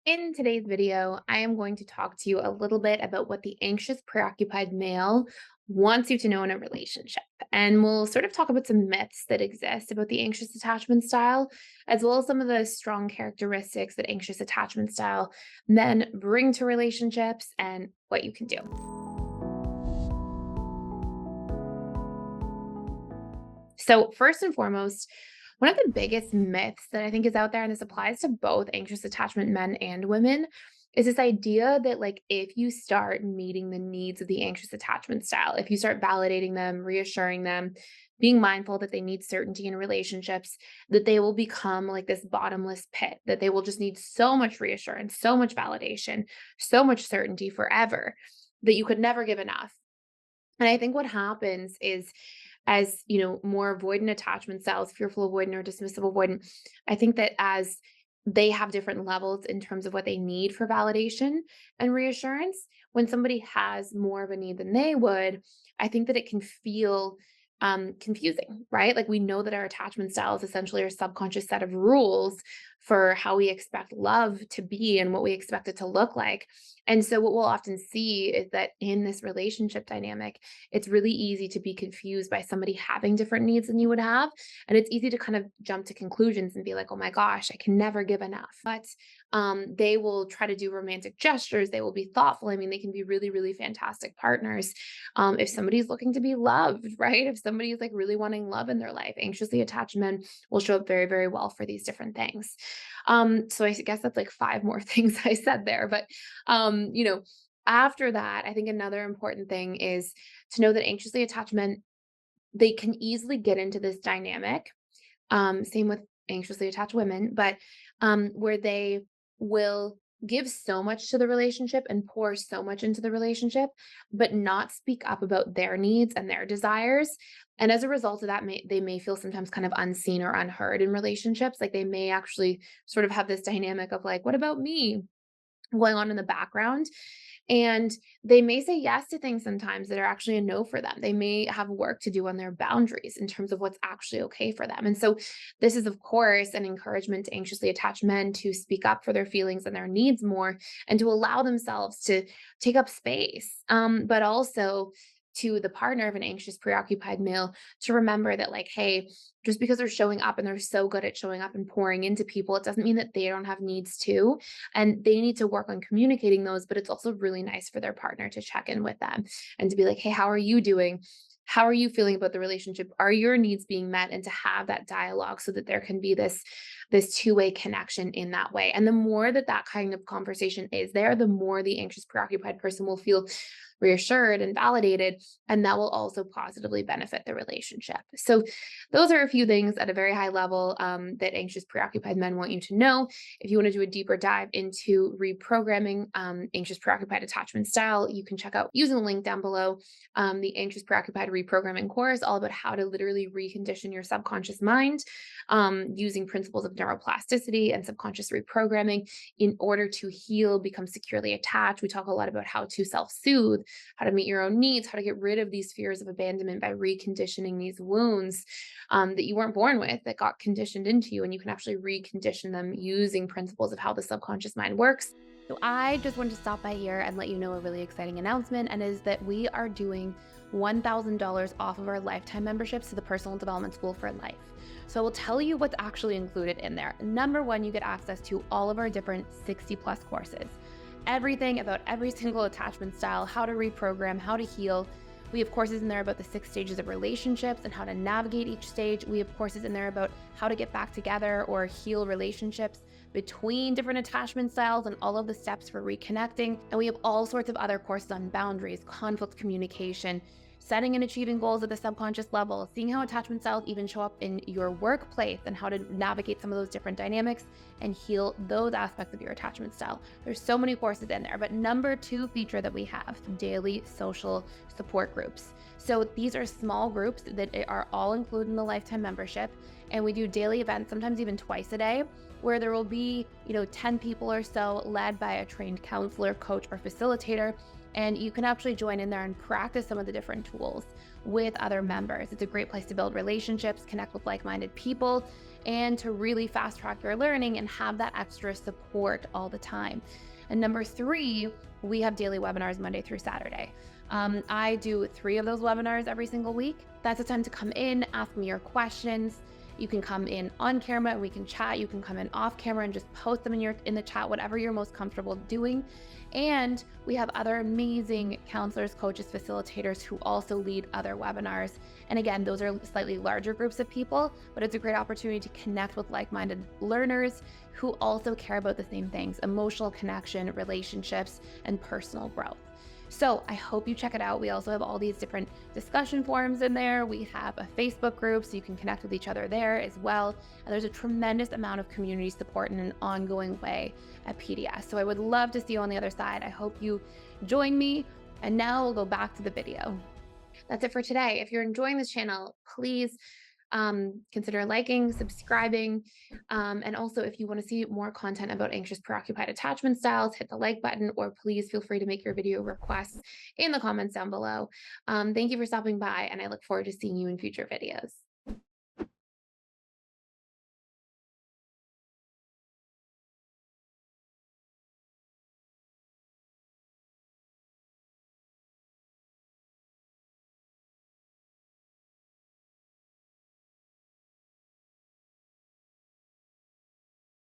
In today's video, I am going to talk to you a little bit about what the anxious, preoccupied male wants you to know in a relationship. And we'll sort of talk about some myths that exist about the anxious attachment style, as well as some of the strong characteristics that anxious attachment style men bring to relationships and what you can do. So, first and foremost, one of the biggest myths that I think is out there, and this applies to both anxious attachment men and women, is this idea that, like, if you start meeting the needs of the anxious attachment style, if you start validating them, reassuring them, being mindful that they need certainty in relationships, that they will become like this bottomless pit, that they will just need so much reassurance, so much validation, so much certainty forever that you could never give enough. And I think what happens is as, more avoidant attachment styles, fearful avoidant or dismissive avoidant, I think that as they have different levels in terms of what they need for validation and reassurance, when somebody has more of a need than they would, I think that it can feel confusing, right? Like we know that our attachment style is essentially our subconscious set of rules for how we expect love to be and what we expect it to look like. And so, what we'll often see is that in this relationship dynamic, it's really easy to be confused by somebody having different needs than you would have. And it's easy to kind of jump to conclusions and be like, oh my gosh, I can never give enough. But they will try to do romantic gestures. They will be thoughtful. I mean, they can be really, really fantastic partners. If somebody's looking to be loved, right? If somebody is like really wanting love in their life, anxiously attached men will show up very, very well for these different things. So I guess that's like five more things I said there. But after that, I think another important thing is to know that anxiously attached men, they can easily get into this dynamic. Same with anxiously attached women, but where they will give so much to the relationship and pour so much into the relationship, but not speak up about their needs and their desires. And as a result of that, they may feel sometimes kind of unseen or unheard in relationships. Like they may actually sort of have this dynamic of like, what about me? Going on in the background. And they may say yes to things sometimes that are actually a no for them. They may have work to do on their boundaries in terms of what's actually okay for them. And so, this is, of course, an encouragement to anxiously attached men to speak up for their feelings and their needs more and to allow themselves to take up space, but also to the partner of an anxious, preoccupied male to remember that, like, hey, just because they're showing up and they're so good at showing up and pouring into people, it doesn't mean that they don't have needs too. And they need to work on communicating those, but it's also really nice for their partner to check in with them and to be like, hey, how are you doing? How are you feeling about the relationship? Are your needs being met? And to have that dialogue so that there can be this two-way connection in that way. And the more that that kind of conversation is there, the more the anxious preoccupied person will feel reassured and validated, and that will also positively benefit the relationship. So those are a few things at a very high level that anxious preoccupied men want you to know. If you want to do a deeper dive into reprogramming anxious preoccupied attachment style, you can check out using the link down below the anxious preoccupied reprogramming course, all about how to literally recondition your subconscious mind using principles of neuroplasticity and subconscious reprogramming in order to heal, become securely attached. We talk a lot about how to self-soothe, how to meet your own needs, how to get rid of these fears of abandonment by reconditioning these wounds that you weren't born with, that got conditioned into you. And you can actually recondition them using principles of how the subconscious mind works. So I just wanted to stop by here and let you know a really exciting announcement, and is that we are doing $1,000 off of our lifetime memberships to the Personal Development School for Life. So I will tell you what's actually included in there. Number one, you get access to all of our different 60 plus courses. Everything about every single attachment style, how to reprogram, how to heal. We have courses in there about the 6 stages of relationships and how to navigate each stage. We have courses in there about how to get back together or heal relationships between different attachment styles and all of the steps for reconnecting. And we have all sorts of other courses on boundaries, conflict communication, setting and achieving goals at the subconscious level, seeing how attachment styles even show up in your workplace and how to navigate some of those different dynamics and heal those aspects of your attachment style. There's so many courses in there, but number 2 feature that we have, daily social support groups. So these are small groups that are all included in the lifetime membership, and we do daily events, sometimes even twice a day, where there will be, 10 people or so led by a trained counselor, coach, or facilitator. And you can actually join in there and practice some of the different tools with other members. It's a great place to build relationships, connect with like-minded people, and to really fast track your learning and have that extra support all the time. And number three, we have daily webinars Monday through Saturday. I do 3 of those webinars every single week. That's the time to come in, ask me your questions. You can come in on camera and we can chat. You can come in off camera and just post them in the chat, whatever you're most comfortable doing. And we have other amazing counselors, coaches, facilitators who also lead other webinars. And again, those are slightly larger groups of people, but it's a great opportunity to connect with like-minded learners who also care about the same things: emotional connection, relationships, and personal growth. So I hope you check it out. We also have all these different discussion forums in there. We have a Facebook group, so you can connect with each other there as well. And there's a tremendous amount of community support in an ongoing way at PDS. So I would love to see you on the other side. I hope you join me. And now we'll go back to the video. That's it for today. If you're enjoying this channel, please consider liking, subscribing. And also, if you want to see more content about anxious preoccupied attachment styles, hit the like button, or please feel free to make your video requests in the comments down below. Thank you for stopping by, and I look forward to seeing you in future videos.